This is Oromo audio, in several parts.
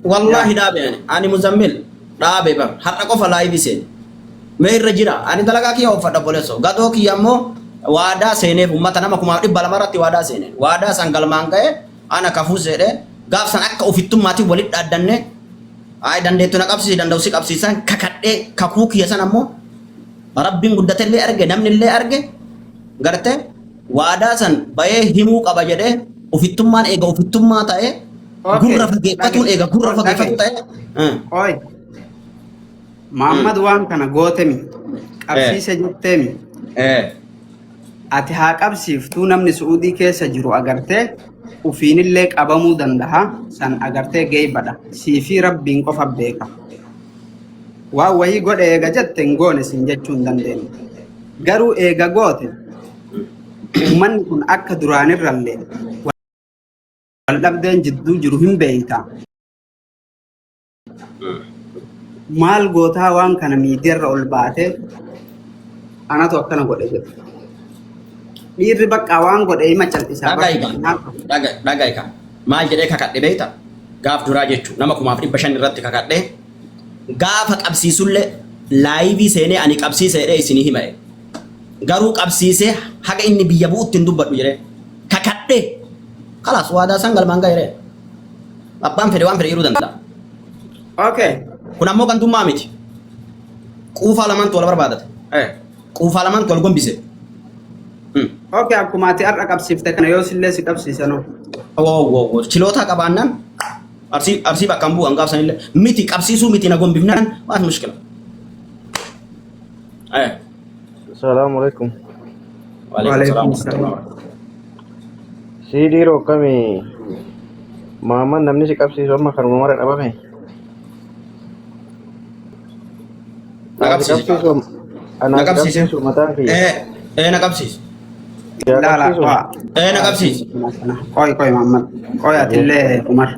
والله دابي يعني أنا مزمل دابي بقى حتى كوفا لايف سين ما الرجيرة أنا تلاقي كي أوفر دبولسو قدو كي يامو وادا سينه أمتنا ما كم أريد بالمرة وادا سينه وادا سانغال مانكه أنا كفوز ده قاف سانك أوفيتم ماتي ولد أدنى أي دندة تنا كابسي دندوسي كابسي سان ككده ككوك يا سان أمو ربي مدة اللي أرجع نمن اللي أرجع قرته وادا سان بايه همو كباجده أوفيتم مان إيجا أوفيتم ما تايه gurra fageeffatuun eega gurra fageeffatu ta'e Oi, Muhammad waan kana gootemi qabsiise jetteemi ati haa qabsiiftuu namni Suudii keessa jiru agartee ufiinillee qabamuu danda'a san agartee geeybadha siifi rabbiin qofa beeka waa wayii godhe eega jette hin goone sin jechuu hin dandeenye garuu eega goote ummanni kun akka duraanirrallee waldhabdeen jidduu jiru hin beeyta maal gootaa waan kana miidiyaarra ol baate anatu akkana godhe jedhu dhiirri bakka waan godhe hima cal'isaa dhagaika maal jedhee kakadhe beeyta gaaf duraa jechuu nama 1500 irratti kakadhe gaafa qabsiisullee laayivii seenee ani qabsiiseedhe isinii hima'e garuu qabsiisee haga inni biyya bu'utti hin dubbadhu jedhee kakadhe خلاص وهذا سنقل ما غيره أبان في دوام في يرودن لا اوكي كنا مو كنتم مامتي كوفا لمن تولى بربادت كوفا لمن تولى قوم بيسه اوكي اكو ما تي ارقب سيفتك انا يوسل لي سيقب سيسنو او تشلوتا كبانن ارسي بكمبو انغاف سن ميتي قبسيسو ميتي نغوم بيبنان ما في مشكله السلام عليكم وعليكم السلام Sidi ro kami mama namni si kapsi sama kan ngomong apa me? Nakapsi som anak kapsi som matang ki. Nakapsi. لا nakapsi. كوي محمد كوي اتله عمر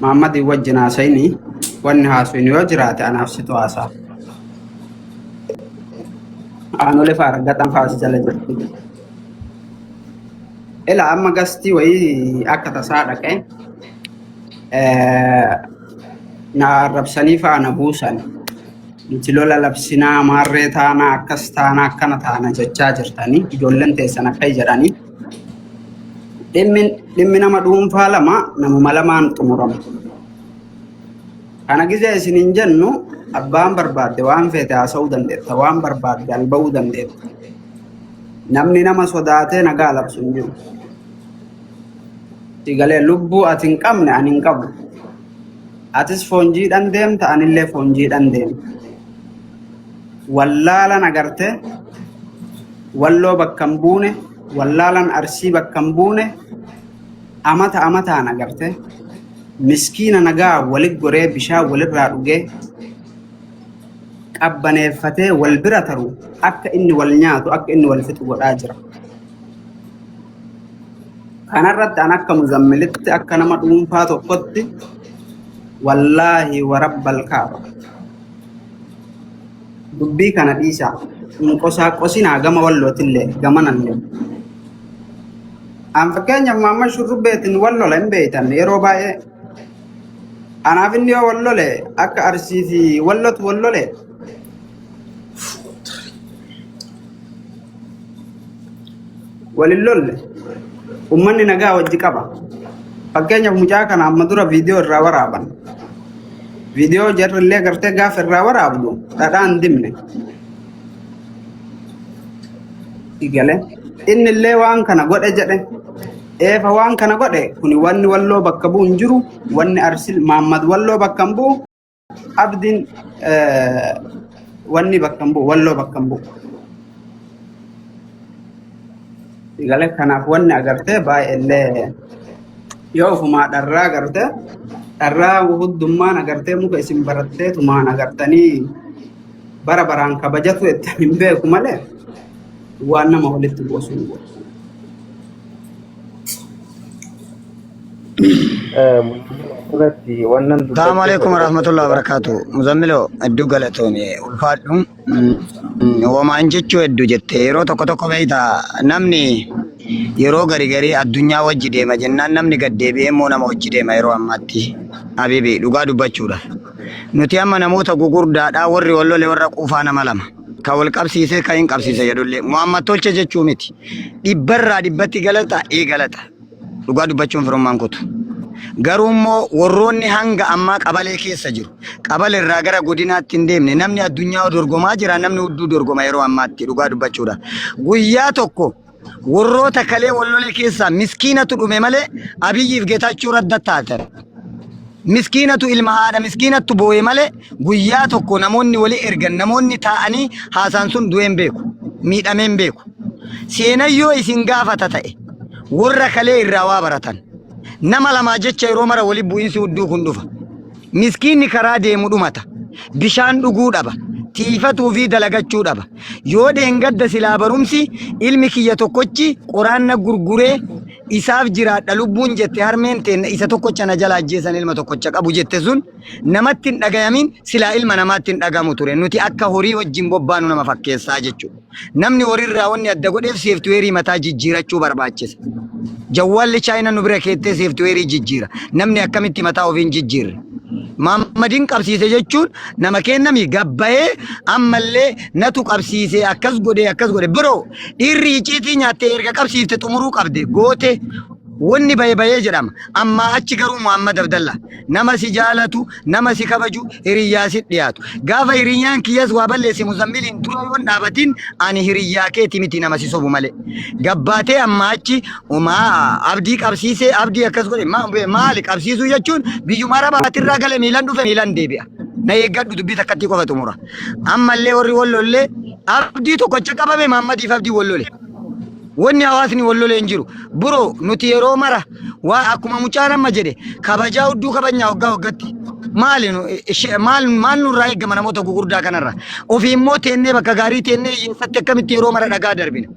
محمد يوجنا سيني وانها سيني وجرات انا افسيتو اسا انا اللي فارغتان فاس جلجه إلا أما قصتي وهي أكثر ساعة كين نعرف سنيفة أنا بوسان نتلولا لبسنا مرة تانا كستانا كنا تانا جتاجر تاني جولن تسنا كيجراني لمن ما دوم فالما نمو ملمان تمرم أنا جزء سنينجنو أبان برباد دوام في تاسودن ده توام برباد قلبودن ده namni nama sodaate nagaa labsuun jiru tigalee lubbuu ati hin qabne ani hin qabu atis foonjiidhan deemta anillee foonjiidhan deema wallaalan agarte walloo bakka hin buune wallaalan arsii bakka hin buune amataan agarte miskiina nagaa walit goree bishaan walirraa dhugee qabbaneeffatee wal bira taru akka inni wal nyaatu akka inni wal fixu godhaa jira kanarratti an akka muzammilitti akka nama dhuunfaa tokkotti wallaahi wa rabbal kaaba dubbii kana dhiisaa hin qosinaa gama wallootillee gamanallee an fakkeenyaaf Muhammad Shurrubbeetiin wallola hin beeytan yeroo baay'ee anaaf inni yoo wallole akka arsii fi wallotu wallole walillolle ummanni nagaa wajji qaba fakkeenyaaf mucaa kana amma dura viidiyoo irraa waraaban viidiyoo jarrillee gartee gaafa irraa waraabdu dhadhaan dimne igale innillee waan kana godhe jedhe eefa waan kana godhe kuni wanni walloo bakka bu'u hin jiru wanni arsil Muhammad walloo bakka hin bu'u abdiin wanni bakka hin bu'u walloo bakka hin bu'u igale kanaaf wanni agartee baay'ee yoo ofumaa dharraa agartee dharraa huddummaan agartee muka isin barattee tumaan agartanii bara baraan kabajatu itti hin beeku malee waan nama walitti buusu السلام عليكم ورحمة الله وبركاته مزملو ادو غلطومي الفادم وما انجچو ادو جته يرو توكو توكو بيتا نمني يرو غري غري الدنيا وجي ديما جنان نمني گد ديبي مو نما وجي ديما يرو اماتي Habibi dhugaa dubbachuudha. Nuti amma namoota gugurdaadhaa warri wallole warra quufaa nama lama. Ka wal qabsiisee ka hin qabsiise jedhullee Muhammad tolche jechuu miti. Dhibbarraa dhibbatti galata galata. Dhugaa dubbachuun firummaan kutu. Garuu immoo warroonni hanga ammaa qabalee keessa jiru. Qabalee irraa gara godinaatti hin deemne namni addunyaa dorgomaa jira namni hudduu dorgoma yeroo ammaatti dhugaa dubbachuudha. Guyyaa tokko warroota kalee wallole keessaa miskiinatu dhume malee Abiyyiif Geetachuu Raddaa taate. Miskiinatu ilma haadha miskiinatu boo'e malee guyyaa tokko namoonni walii ergan namoonni taa'anii haasaan sun du'een beeku miidhameen beeku. Seenayyoo isin gaafata ta'e warra kalee irraa waa baratan. Nama lamaa jecha yeroo mara walii bu'iinsi hudduu kun dhufa. Miskiinni karaa deemu dhumata. Bishaan dhuguu dhaba. Tiifatuu fi dalagachuu dhaba. Yoo deengadda silaa barumsi ilmi kiyya tokkochi qoraanna gurguree isaaf jiraadha lubbuun jette harmeen teenne isa tokkocha na jala ajjeesan ilma tokkocha qabu jette sun namatti hin dhagayamin silaa ilma namaatti hin dhagamu ture. Nuti akka horii wajjin bobbaanu nama fakkeessaa jechuudha. Namni horiirraa wanni adda godheef seeftiweerii mataa jijjiirachuu barbaachisa. Jawwaalli chaayina nu bira keettee seeftiweerii jijjiira. Namni akkamitti mataa ofiin jijjiirre. Muhammadin qabsiise jechuun nama kennami gabbayee ammallee natu qabsiise akkas godhe biroo dhiirri iciitii nyaattee erga qabsiifte xumuruu qabde goote wanni bayee jedhama. Amma achi garuu Muhammad Abdallah nama si jaalatu nama si kabaju hiriyyaa si dhiyaatu. Gaafa hiriyyaan kiyyas waa balleesse Muzammiliin dura yoon dhaabatin ani hiriyyaa keeti miti nama si sobu malee. Gabbaatee amma achi abdii qabsiisee abdii akkas godhe maali qabsiisuu jechuun biyyuma Arabaatirraa gale miilan dhufe miilan deebi'a. Na eeggadhu dubbii takkatti qofa xumura. Ammallee warri wallollee abdii tokkocha qabame Muhammadiif abdii wallole. Wanni hawaasni wallole hin jiru. Bro nuti yeroo mara waa akkuma mucaan amma jedhe kabajaa hudduu kabajnaa waggaa waggatti. Maal nurraa eegama namoota gugurdaa kanarra. Ofii immoo teennee bakka gaarii teennee hiyyeessatti akkamitti yeroo mara dhagaa darbina.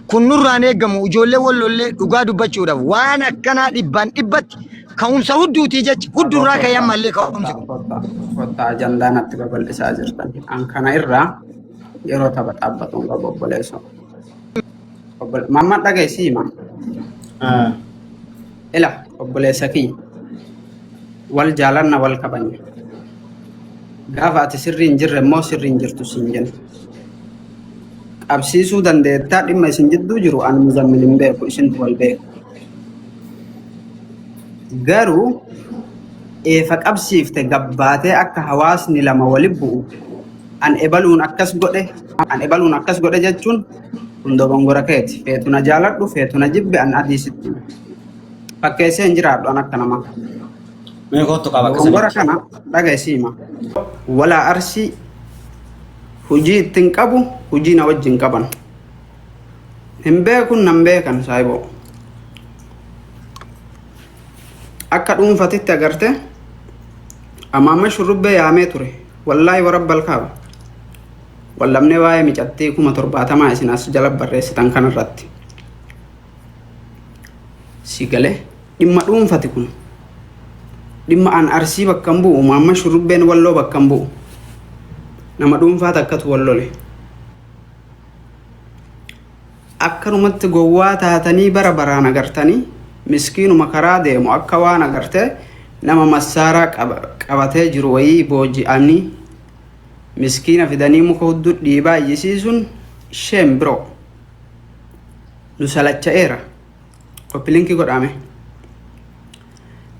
Kun nurraan eegamu ijoollee wallollee dhugaa dubbachuudhaaf waan akkanaa dhibbaan dhibbatti ka'umsa hudduutii jecha huddurraa ka'ee ammallee ka'umsi kun. Kottaa ajandaa natti babal'isaa jirtan. An kana irraa yeroo tapha dhaabbatuun qaba obboleessa. Mamma dhageessii ma? Ila obboleessa kiyya wal jaalanna wal kabanya. Gaafa ati sirrii hin jirre immoo sirrii hin jirtu siin jenna. Qabsiisuu dandeettaa dhimma isin jidduu jiru an Muzammil hin beeku isintu wal beeku. Garuu eefa qabsiifte gabbaatee akka hawaasni lama wali bu'u an ebaluun akkas godhe jechuun hundo gongora keeti. Feetu na jaaladhu feetu na jibbe an adiisitti. Fakkeessee hin jiraadhu an akka namaa. Gongora kana dhageessiima. Walaa arsii hujii ittiin qabu hujii na wajjin qaban. Hin beekun nan beekan saayiboo. Akka dhuunfatitti agarte amaama shurrubbee yaamee ture. Wallaahi warabbal kaaba. Wallamnee waa'ee micattii 70,000 isin as jala barreessitan kanarratti. Si galee dhimma dhuunfati kun. Dhimma an arsii bakka hin bu'u amaama shurrubbeen walloo bakka hin bu'u. Nama dhuunfaat akkatu wallole. Akkanumatti gowwaa taatanii bara baraan agartanii miskiinuma karaa deemu akka waan agartee nama massaaraa qabatee jiru wayii booji'anii miskiina fidanii muka hudduu dhiibaa iyyisiisuun isheen biroo nu salacha'eera. Koppilinkii godhame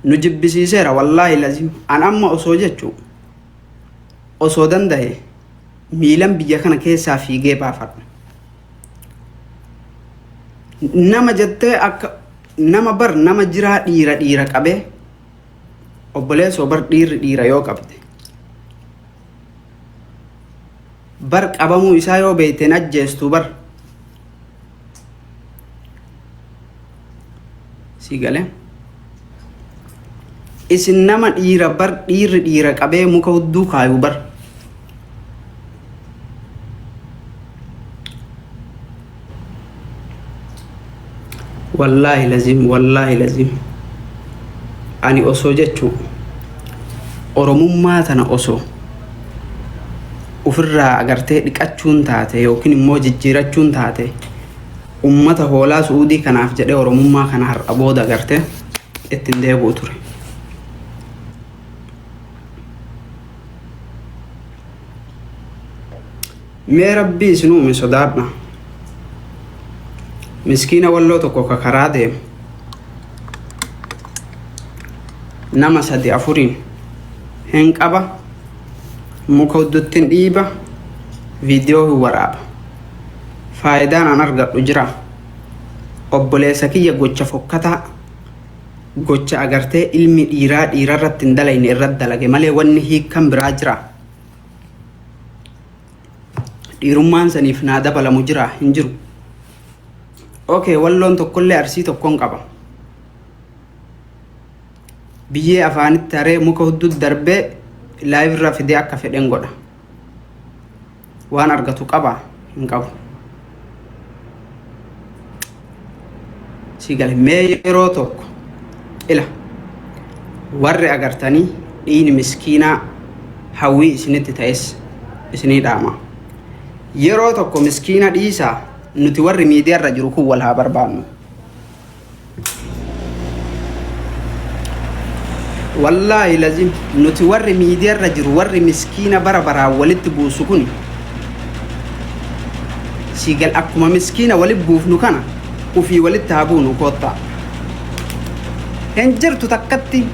nu jibbisiiseera wallaahi lazim an amma osoo jechuu osoo danda'e miilan biyya kana keessaa fiigee baafadha. Nama jettee akka nama jiraa dhiira qabee obboleessoo bar dhiira yoo qabde bar qabamuu isaa yoo beekteen ajjeestuu bar si galee isin nama dhiira qabee muka hudduu kaayuu bar wallaahi lazim ani osoo jechuu oromummaa tana osoo ofirraa agartee dhiqachuun taate yookiin immoo jijjiirachuun taate ummata hoolaa Suudii kanaaf jedhee oromummaa kana har'a booda agartee ittiin deebi'u ture. Mee rabbii isin uume sodaadha. Miskiina walloo tokko ka karaa deemu nama 3-4 hin qaba, muka hudduttiin dhiiba, viidiyoo hin waraaba. Faayidaan an argadhu jira. Obboleessa kiyya gocha fokkataa, gocha agartee ilmi dhiiraa dhiirarratti hin dalayne irratti dalage malee wanni hiikkan biraa jira. Dhiirummaan saniif naa dabalamu jira hin jiru. Okay, walloon tokkollee arsii tokkoon qaba. Biyyee afaanitti haree muka hudduu darbee live irra fidee akka fedhen godha. Waan argatu qaba hin qabu. Sigale mee yeroo tokko ila warri agartanii dhiini miskiinaa hawwii isinitti ta'es isinii dhaama. Yeroo tokko miskiina dhiisaa nuti warri miidiyaa irra jiru kun wal haa barbaannu. Wallaahi lazim nuti warri miidiyaa irra jiru warri miskiina bara baraan walitti buusu kun sigal akkuma miskiina walitti buufnu kana ufii walitti haa buunu koottaa. Hin jirtu takkatti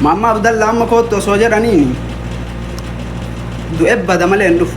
Mamma Abdallah amma koottu osoo jedhaniini du'e bada malee hin dhufu.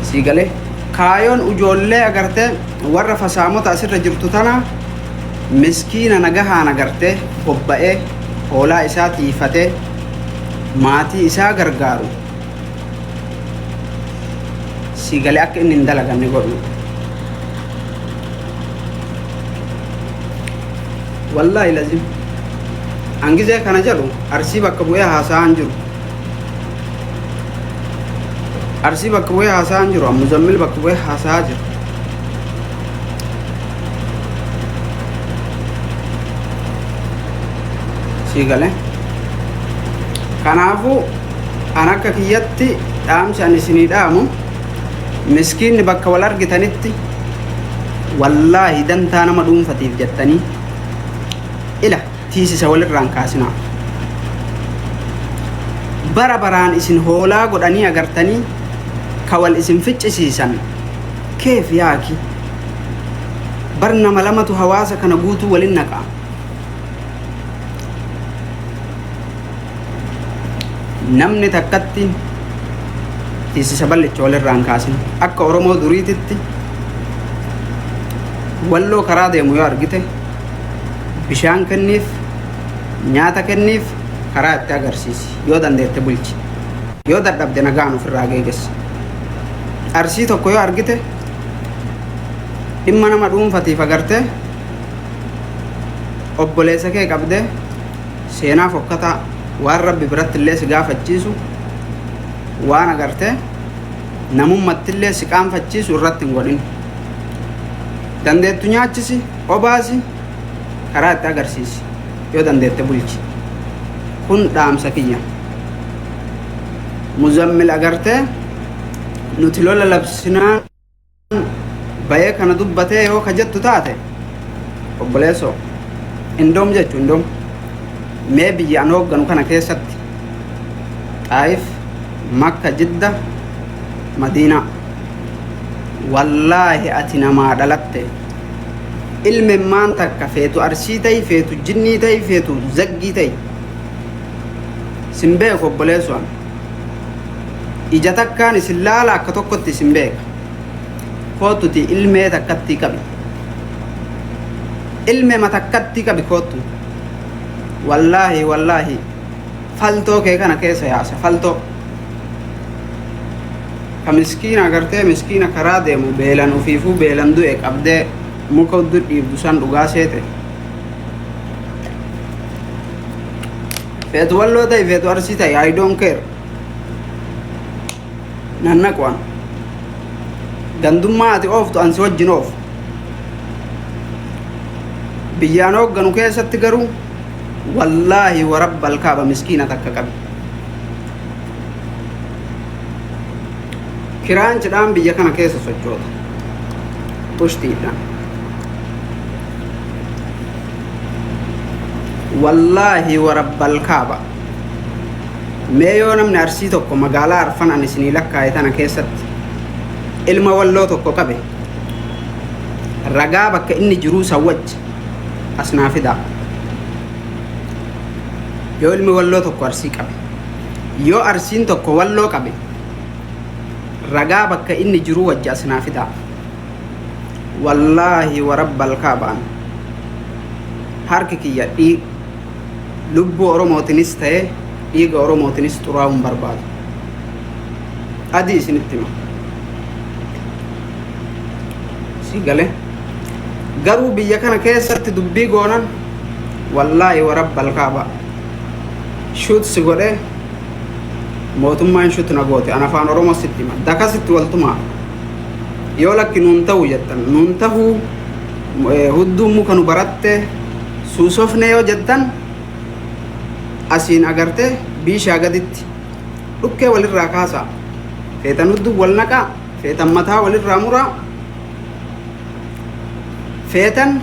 Sigalee kaayoon ijoollee agartee warra fasaamota asirra jirtu tana miskiina nagahaan agartee bobba'ee hoolaa isaa tiifatee maatii isaa gargaaru sigalee akka inni hin dalaganne godhu. Wallahi lazim angizee kana jedhu arsii bakka bu'ee haasa'aan jiru. Arsii bakka bu'ee haasa'aan jiru. Muzammil bakka bu'ee haasa'aa jiru. Sigalee kanaafuu an akka kiyyatti dhaamsi ani isinii dhaamu miskiinni bakka wal argitanitti wallaahi dantaa nama dhuunfatiif jettanii ila tiisisa walirraan kaasinaa. Bara baraan isin hoolaa godhanii agartanii ka wal isin ficcisiisan keef yaaki bar nama lamatu hawaasa kana guutuu walin naqaa. Namni takkatti tiisisa ballicha walirraan kaasin akka Oromoo duriititti walloo karaa deemu yoo argite bishaan kenniif, nyaata kenniif, karaa itti agarsiisi. Yoo dandeette bulchi, yoo dadhabde nagaan ofirraa geegessa. Arsii tokko yoo argite dhimma nama dhuunfatiif agarte obboleessa kee qabdee seenaa fokkataa waan rabbi biratti illee si gaafachiisu waan agarte namummatti illee si qaanfachiisu irratti hin godhin. Dandeettu nyaachisi, obaasi, karaa itti agarsiisi. Yoo dandeette bulchi. Kun dhaamsa kiyya. Muzammil agarte nuti lola labsinaan bayee kana dubbatee yoo ka jettu taate obboleessoo indoom jechuun indoom mee biyya an hoogganu kana keessatti Xaayif, Makka, Jidda, Madiinaa wallaahi ati namaa dhalatte ilmemmaan takka feetu arsii ta'i, feetu jinnii ta'i, feetu zaggii ta'i sin beeku obboleessuan ija takkaan isin laala akka tokkotti isin beeka. Kootuti ilmee takkatti qabi, ilmema takkatti qabi kootu. Wallaahi wallaahi faltoo kee kana keessa yaasa faltoo ka miskiina agartee miskiina karaa deemu beelan ufiifuu beelan du'e qabdee muka uddu dhiibdu san dhugaa seete feetu walloo ta'i feetu arsii ta'i I don't care nannaqwan gandummaa ati ooftu ansi wajjin oofu. Biyyaan hoogganu keessatti garuu wallaahi warabbal kaaba miskiina takka qabi. Kiraanchidhaan biyya kana keessa sochoota pushtiidhaan wallaahi warabbal kaaba mee yoo namni arsii tokko magaalaa arfan ani isinii lakkaa'e tana keessatti ilma walloo tokko qabe ragaa bakka inni jiruu sawwaj asnaa fidaa yoo ilmi walloo tokko arsii qabe yoo arsiin tokko walloo qabe ragaa bakka inni jiruu wajja asnaa fidaa wallaahi warabbal kaabaan harki kiyya lubbuu oromootinis ta'e dhiiga oromootinis xuraa'uun barbaadu adii isinitti hima si gale garuu biyya kana keessatti dubbii goonan wallaahi warabbal kaaba shoot si godhe mootummaan shoot na goote an afaan oromoo sitti hima dakasitti waltumaa yoo lakki nuun ta'u jettan nuun tahuu hudduu muka nu baratte suusofne yoo jettan asiin agarte biishaa gaditti dhukkee walirraa kaasaa feetan hudduu wal naqaa feetan mataa walirraa muraa feetan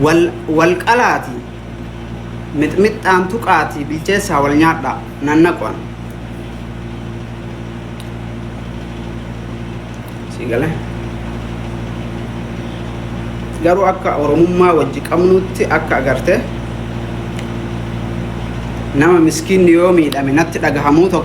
wal qalaati mixmixaan tuqaati bilcheessaa wal nyaadhaa nannaqoon sigale garuu akka oromummaa wajji qabnutti akka agarte nama miskiinni yoo miidhame natti dhagahamuu tokko